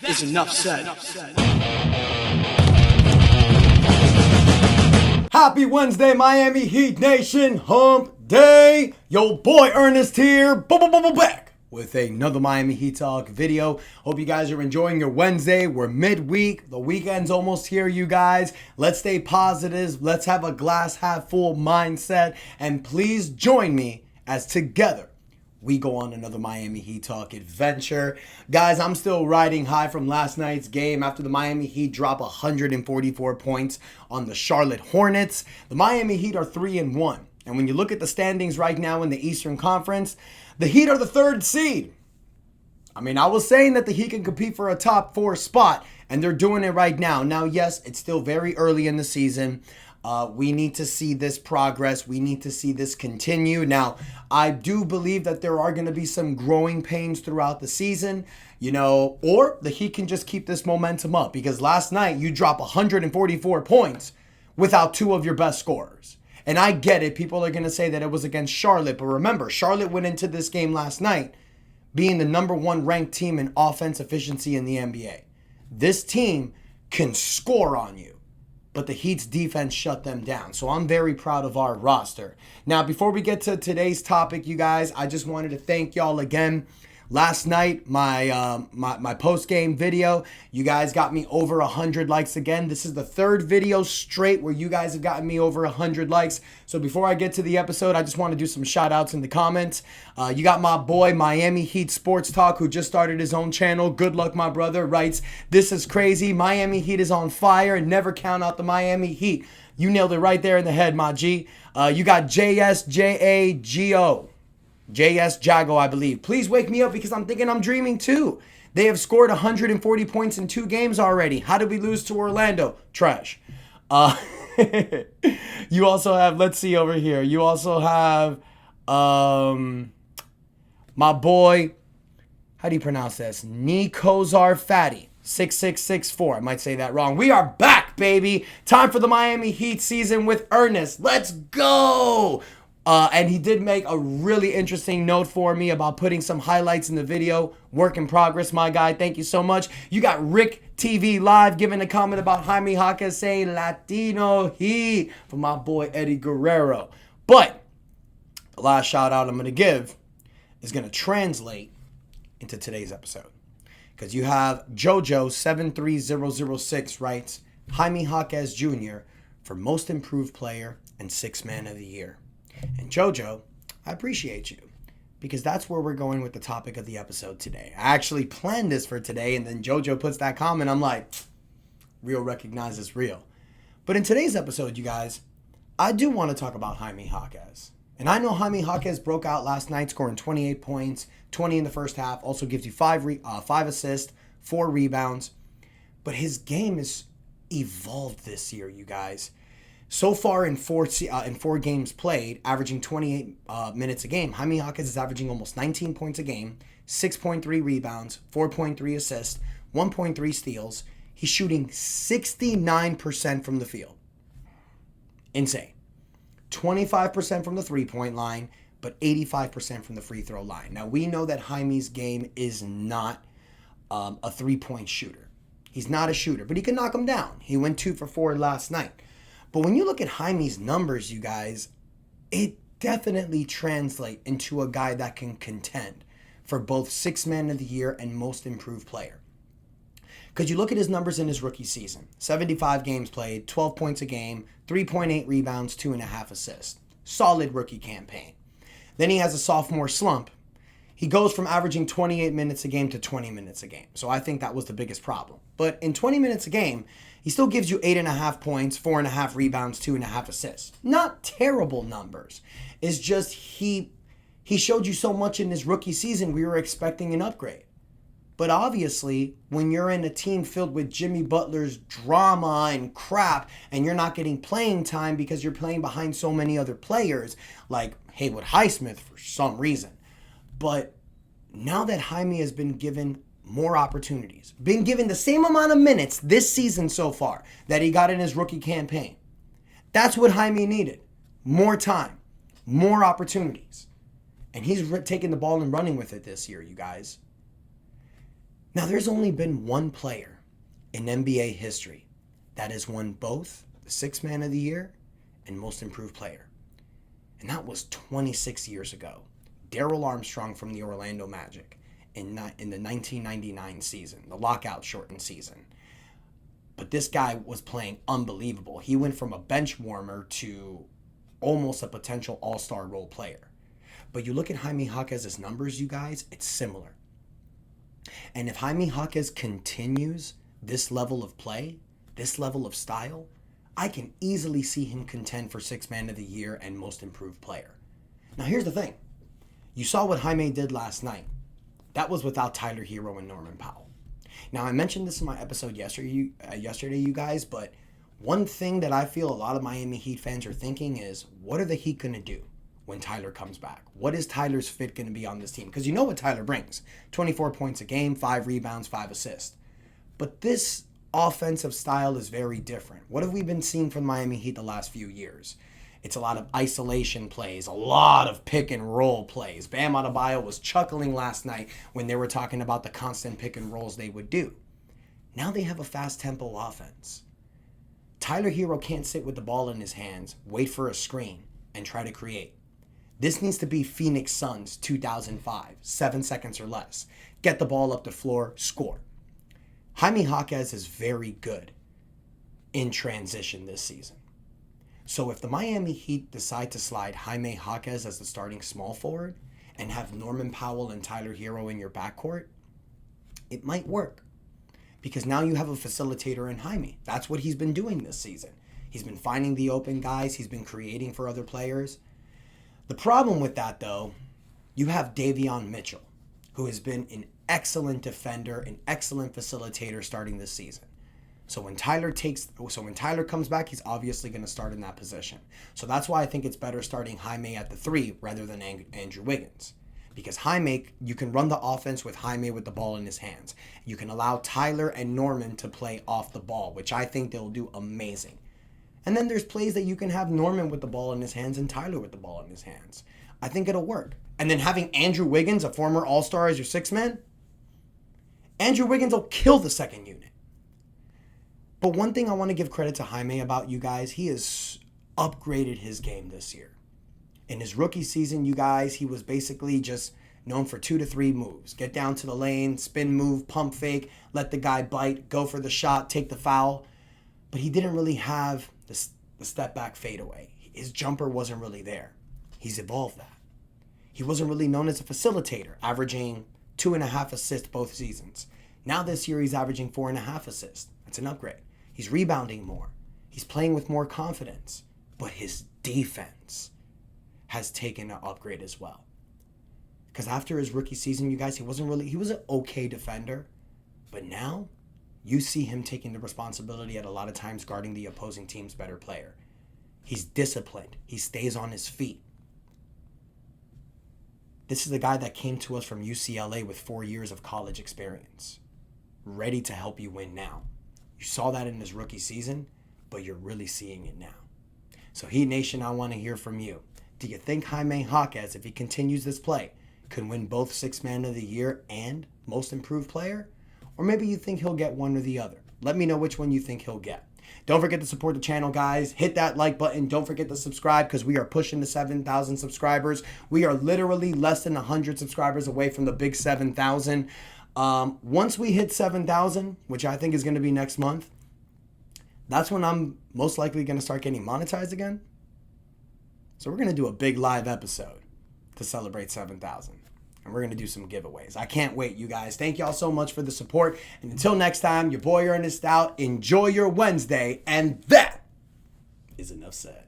is enough said. Happy Wednesday, Miami Heat Nation, hump day. Yo, boy Ernest here, back with another Miami Heat Talk video. Hope you guys are enjoying your Wednesday. We're midweek. The weekend's almost here, you guys. Let's stay positive. Let's have a glass half full mindset. And please join me as together we go on another Miami Heat Talk adventure. Guys, I'm still riding high from last night's game after the Miami Heat drop 144 points on the Charlotte Hornets. The Miami Heat are 3-1. And when you look at the standings right now in the Eastern Conference, the Heat are the third seed. I mean, I was saying that the Heat can compete for a top 4 spot, and they're doing it right now. Now, yes, it's still very early in the season. We need to see this progress. We need to see this continue. Now, I do believe that there are going to be some growing pains throughout the season, or the Heat can just keep this momentum up, because last night you drop 144 points without 2 of your best scorers. And I get it. People are going to say that it was against Charlotte. But remember, Charlotte went into this game last night being the number 1 ranked team in offense efficiency in the NBA. This team can score on you, but the Heat's defense shut them down. So I'm very proud of our roster. Now, before we get to today's topic, you guys, I just wanted to thank y'all again. Last night, my post-game video, you guys got me over 100 likes again. This is the 3rd video straight where you guys have gotten me over 100 likes. So before I get to the episode, I just want to do some shout-outs in the comments. You got my boy, Miami Heat Sports Talk, who just started his own channel. Good luck, my brother. Writes, "This is crazy. Miami Heat is on fire. Never count out the Miami Heat." You nailed it right there in the head, my G. You got JSJAGO. JS Jago, I believe. Please wake me up because I'm thinking I'm dreaming too. They have scored 140 points in 2 games already. How did we lose to Orlando? Trash. You also have, let's see over here. You also have my boy, how do you pronounce this? Nikozar Fatty. 6664. I might say that wrong. We are back, baby. Time for the Miami Heat season with Ernest. Let's go. And he did make a really interesting note for me about putting some highlights in the video. Work in progress, my guy. Thank you so much. You got Rick TV Live giving a comment about Jaime Jaquez saying Latino Heat for my boy Eddie Guerrero. But the last shout out I'm going to give is going to translate into today's episode. Because you have JoJo73006 writes, Jaime Jaquez Jr. for Most Improved Player and 6th Man of the Year. And JoJo, I appreciate you, because that's where we're going with the topic of the episode today. I actually planned this for today, and then JoJo puts that comment. I'm like, real recognizes real. But in today's episode, you guys, I do want to talk about Jaime Jaquez. And I know Jaime Jaquez broke out last night, scoring 28 points, 20 in the first half. Also gives you 5 assists, 4 rebounds. But his game has evolved this year, you guys. So far in 4 games played, averaging 28 minutes a game, Jaime Jaquez is averaging almost 19 points a game, 6.3 rebounds, 4.3 assists, 1.3 steals. He's shooting 69% from the field. Insane. 25% from the three-point line, but 85% from the free throw line. Now, we know that Jaime's game is not a three-point shooter. He's not a shooter, but he can knock them down. He went 2 for 4 last night. But when you look at Jaime's numbers, you guys, it definitely translates into a guy that can contend for both 6th Man of the Year and Most Improved Player. Because you look at his numbers in his rookie season. 75 games played, 12 points a game, 3.8 rebounds, 2.5 assists. Solid rookie campaign. Then he has a sophomore slump. He goes from averaging 28 minutes a game to 20 minutes a game. So I think that was the biggest problem. But in 20 minutes a game, he still gives you 8.5 points, 4.5 rebounds, 2.5 assists. Not terrible numbers. It's just he showed you so much in his rookie season, we were expecting an upgrade. But obviously, when you're in a team filled with Jimmy Butler's drama and crap, and you're not getting playing time because you're playing behind so many other players, like Haywood Highsmith for some reason. But now that Jaime has been given more opportunities, been given the same amount of minutes this season so far that he got in his rookie campaign, that's what Jaime needed. More time, more opportunities. And he's taking the ball and running with it this year, you guys. Now, there's only been one player in NBA history that has won both the Sixth Man of the Year and Most Improved Player. And that was 26 years ago. Darrell Armstrong from the Orlando Magic in the 1999 season, the lockout shortened season. But this guy was playing unbelievable. He went from a bench warmer to almost a potential all-star role player. But you look at Jaime Jaquez's numbers, you guys, it's similar. And if Jaime Jaquez continues this level of play, this level of style, I can easily see him contend for Sixth Man of the Year and Most Improved Player. Now, here's the thing. You saw what Jaime did last night. That was without Tyler Hero and Norman Powell. Now, I mentioned this in my episode yesterday, you guys, but one thing that I feel a lot of Miami Heat fans are thinking is, what are the Heat going to do when Tyler comes back? What is Tyler's fit going to be on this team? Because you know what Tyler brings. 24 points a game, 5 rebounds, 5 assists. But this offensive style is very different. What have we been seeing from Miami Heat the last few years? It's a lot of isolation plays, a lot of pick and roll plays. Bam Adebayo was chuckling last night when they were talking about the constant pick and rolls they would do. Now they have a fast tempo offense. Tyler Hero can't sit with the ball in his hands, wait for a screen, and try to create. This needs to be Phoenix Suns 2005, 7 seconds or less. Get the ball up the floor, score. Jaime Jaquez is very good in transition this season. So if the Miami Heat decide to slide Jaime Jaquez as the starting small forward and have Norman Powell and Tyler Hero in your backcourt, it might work. Because now you have a facilitator in Jaime. That's what he's been doing this season. He's been finding the open guys. He's been creating for other players. The problem with that, though, you have Davion Mitchell, who has been an excellent defender, an excellent facilitator starting this season. So when Tyler comes back, he's obviously going to start in that position. So that's why I think it's better starting Jaime at the 3 rather than Andrew Wiggins. Because Jaime, you can run the offense with Jaime with the ball in his hands. You can allow Tyler and Norman to play off the ball, which I think they'll do amazing. And then there's plays that you can have Norman with the ball in his hands and Tyler with the ball in his hands. I think it'll work. And then having Andrew Wiggins, a former All-Star, as your 6th man, Andrew Wiggins will kill the second unit. But one thing I want to give credit to Jaime about, you guys, he has upgraded his game this year. In his rookie season, you guys, he was basically just known for 2 to 3 moves. Get down to the lane, spin move, pump fake, let the guy bite, go for the shot, take the foul. But he didn't really have the step back fadeaway. His jumper wasn't really there. He's evolved that. He wasn't really known as a facilitator, averaging 2.5 assists both seasons. Now this year, he's averaging 4.5 assists. That's an upgrade. He's rebounding more. He's playing with more confidence. But his defense has taken an upgrade as well. Because after his rookie season, you guys, he was an okay defender. But now, you see him taking the responsibility at a lot of times guarding the opposing team's better player. He's disciplined. He stays on his feet. This is the guy that came to us from UCLA with 4 years of college experience. Ready to help you win now. You saw that in his rookie season, but you're really seeing it now. So Heat Nation, I want to hear from you. Do you think Jaime Jaquez, if he continues this play, could win both Sixth Man of the Year and Most Improved Player? Or maybe you think he'll get one or the other. Let me know which one you think he'll get. Don't forget to support the channel, guys. Hit that like button. Don't forget to subscribe because we are pushing to 7,000 subscribers. We are literally less than 100 subscribers away from the big 7,000. Once we hit 7,000, which I think is going to be next month, that's when I'm most likely going to start getting monetized again. So we're going to do a big live episode to celebrate 7,000. And we're going to do some giveaways. I can't wait, you guys. Thank y'all so much for the support. And until next time, your boy Ernest out. Enjoy your Wednesday. And that is enough said.